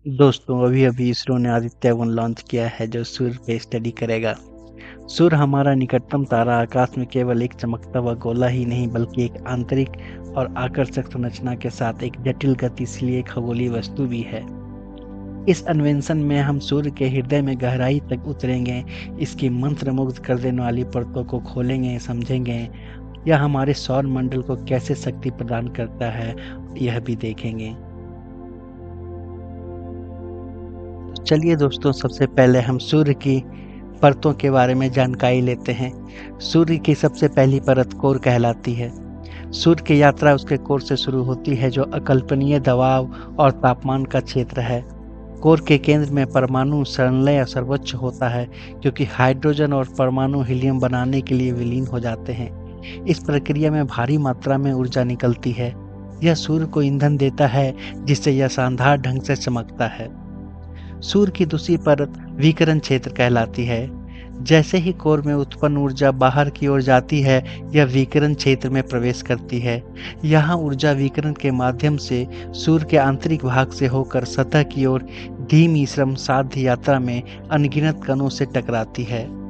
दोस्तों, अभी-अभी इसरो ने आदित्य 1 लॉन्च किया है जो सूर्य पे स्टडी करेगा। सूर्य हमारा निकटतम तारा आकाश में केवल एक चमकता हुआ गोला ही नहीं बल्कि एक आंतरिक और आकर्षक संरचना के साथ एक जटिल गतिशील खगोलीय वस्तु भी है। इस अन्वेषण में हम सूर्य के हृदय में गहराई तक उतरेंगे, इसकी मंत्रमुग्ध कर देने वाली परतों को खोलेंगे, समझेंगे, यह हमारे सौर मंडल को कैसे शक्ति प्रदान करता है, यह भी देखेंगे। चलिए दोस्तों, सबसे पहले हम सूर्य की परतों के बारे में जानकारी लेते हैं। सूर्य की सबसे पहली परत कोर कहलाती है। सूर्य की यात्रा उसके कोर से शुरू होती है जो अकल्पनीय दबाव और तापमान का क्षेत्र है। कोर के केंद्र में परमाणु संलय सर्वोच्च होता है क्योंकि हाइड्रोजन और परमाणु हीलियम बनाने के लिए विलीन हो जाते हैं। इस प्रक्रिया में भारी मात्रा में ऊर्जा निकलती है। यह सूर्य को ईंधन देता है जिससे यह शानदार ढंग से चमकता है। सूर्य की दूसरी परत विकिरण क्षेत्र कहलाती है। जैसे ही कोर में उत्पन्न ऊर्जा बाहर की ओर जाती है, यह विकिरण क्षेत्र में प्रवेश करती है। यहाँ ऊर्जा विकिरण के माध्यम से सूर्य के आंतरिक भाग से होकर सतह की ओर धीमी श्रम साध्य यात्रा में अनगिनत कणों से टकराती है।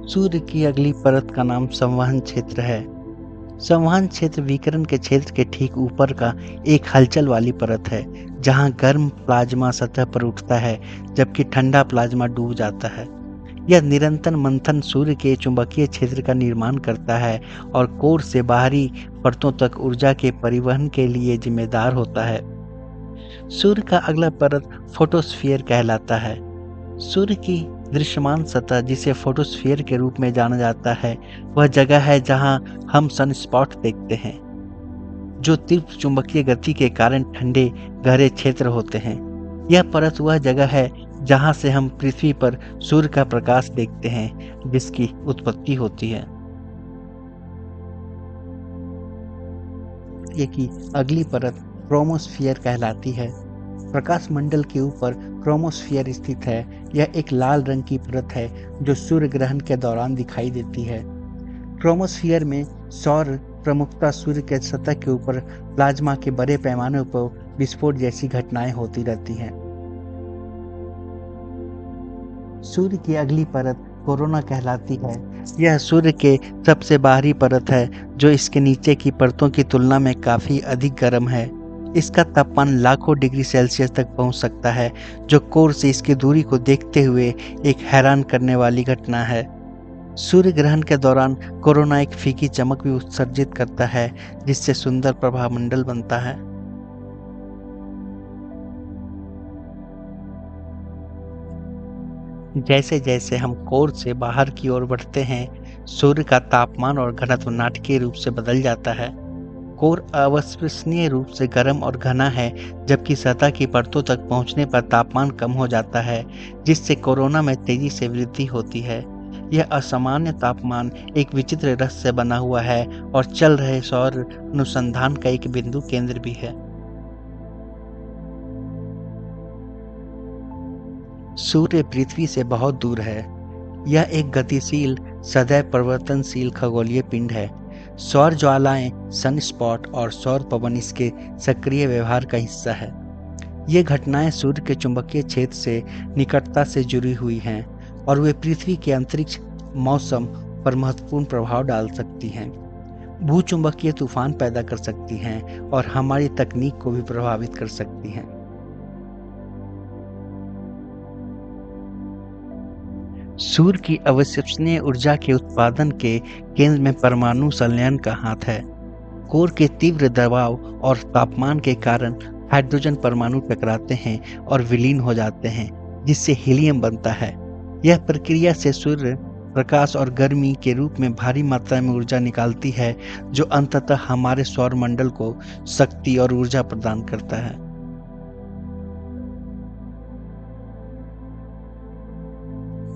सूर्य की अगली परत का नाम संवहन क्षेत्र है। संवहन क्षेत्र विकिरण के क्षेत्र के ठीक ऊपर का एक हलचल वाली परत है, जहां गर्म प्लाज्मा सतह पर उठता है जबकि ठंडा प्लाज्मा डूब जाता है। यह निरंतर मंथन सूर्य के चुंबकीय क्षेत्र का निर्माण करता है और कोर से बाहरी परतों तक ऊर्जा के परिवहन के लिए जिम्मेदार होता है। सूर्य का अगला परत फोटोस्फीयर कहलाता है। सूर्य की दृश्यमान सतह, जिसे फोटोस्फीयर के रूप में जाना जाता है, वह जगह है जहां हम सनस्पॉट देखते हैं, जो तीव्र चुंबकीय गति के कारण ठंडे गहरे क्षेत्र होते हैं। यह परत वह जगह है जहां से हम पृथ्वी पर सूर्य का प्रकाश देखते हैं, जिसकी उत्पत्ति होती है। ये की अगली परत क्रोमोस्फीयर कहलाती है। प्रकाश मंडल के ऊपर क्रोमोस्फीयर स्थित है। यह एक लाल रंग की परत है जो सूर्य ग्रहण के दौरान दिखाई देती है। क्रोमोस्फीयर में सौर प्रमुखता सूर्य के सतह के ऊपर प्लाज्मा के बड़े पैमाने पर विस्फोट जैसी घटनाएं होती रहती हैं। सूर्य की अगली परत कोरोना कहलाती है। यह सूर्य के सबसे बाहरी परत है जो इसके नीचे की परतों की तुलना में काफी अधिक गर्म है। इसका तापमान लाखों डिग्री सेल्सियस तक पहुंच सकता है, जो कोर से इसकी दूरी को देखते हुए एक हैरान करने वाली घटना है। सूर्य ग्रहण के दौरान कोरोना एक फीकी चमक भी उत्सर्जित करता है, जिससे सुंदर प्रभामंडल बनता है। जैसे जैसे हम कोर से बाहर की ओर बढ़ते हैं, सूर्य का तापमान और घनत्व नाटकीय रूप से बदल जाता है। कोर अविश्वसनीय रूप से गर्म और घना है, जबकि सतह की परतों तक पहुंचने पर तापमान कम हो जाता है, जिससे कोरोना में तेजी से वृद्धि होती है। यह असामान्य तापमान एक विचित्र रहस्य से बना हुआ है और चल रहे सौर अनुसंधान का एक बिंदु केंद्र भी है। सूर्य पृथ्वी से बहुत दूर है। यह एक गतिशील, सदैव परिवर्तनशील खगोलीय पिंड है। सौर ज्वालाएं, सनस्पॉट और सौर पवन इसके सक्रिय व्यवहार का हिस्सा है। ये घटनाएं सूर्य के चुंबकीय क्षेत्र से निकटता से जुड़ी हुई हैं और वे पृथ्वी के अंतरिक्ष मौसम पर महत्वपूर्ण प्रभाव डाल सकती हैं। भूचुंबकीय तूफान पैदा कर सकती हैं और हमारी तकनीक को भी प्रभावित कर सकती हैं। सूर्य की अविश्वसनीय ऊर्जा के उत्पादन के केंद्र में परमाणु संलयन का हाथ है। कोर के तीव्र दबाव और तापमान के कारण हाइड्रोजन परमाणु टकराते हैं और विलीन हो जाते हैं, जिससे हीलियम बनता है। यह प्रक्रिया से सूर्य प्रकाश और गर्मी के रूप में भारी मात्रा में ऊर्जा निकालती है, जो अंततः हमारे सौर मंडल को शक्ति और ऊर्जा प्रदान करता है।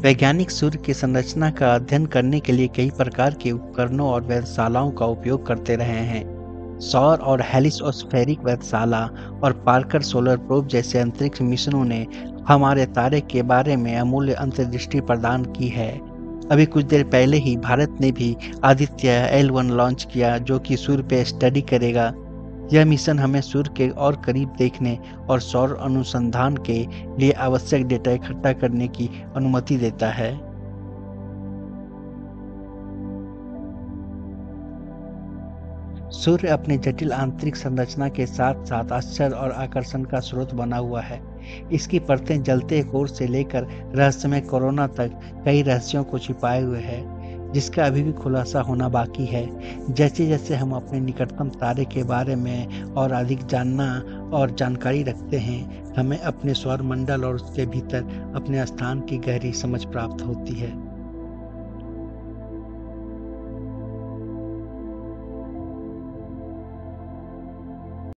वैज्ञानिक सूर्य की संरचना का अध्ययन करने के लिए कई प्रकार के उपकरणों और वेधशालाओं का उपयोग करते रहे हैं। सौर और हेलियोस्फेरिक वेधशाला और पार्कर सोलर प्रोब जैसे अंतरिक्ष मिशनों ने हमारे तारे के बारे में अमूल्य अंतर्दृष्टि प्रदान की है। अभी कुछ देर पहले ही भारत ने भी आदित्य L1 लॉन्च किया, जो कि सूर्य पे स्टडी करेगा। यह मिशन हमें सूर्य के और करीब देखने और सौर अनुसंधान के लिए आवश्यक डेटा इकट्ठा करने की अनुमति देता है। सूर्य अपनी जटिल आंतरिक संरचना के साथ साथ आश्चर्य और आकर्षण का स्रोत बना हुआ है। इसकी परतें जलते कोर से लेकर रहस्यमय कोरोना तक कई रहस्यों को छिपाए हुए है, जिसका अभी भी खुलासा होना बाकी है। जैसे जैसे हम अपने निकटतम तारे के बारे में और अधिक जानना और जानकारी रखते हैं, हमें अपने सौर मंडल और उसके भीतर अपने स्थान की गहरी समझ प्राप्त होती है।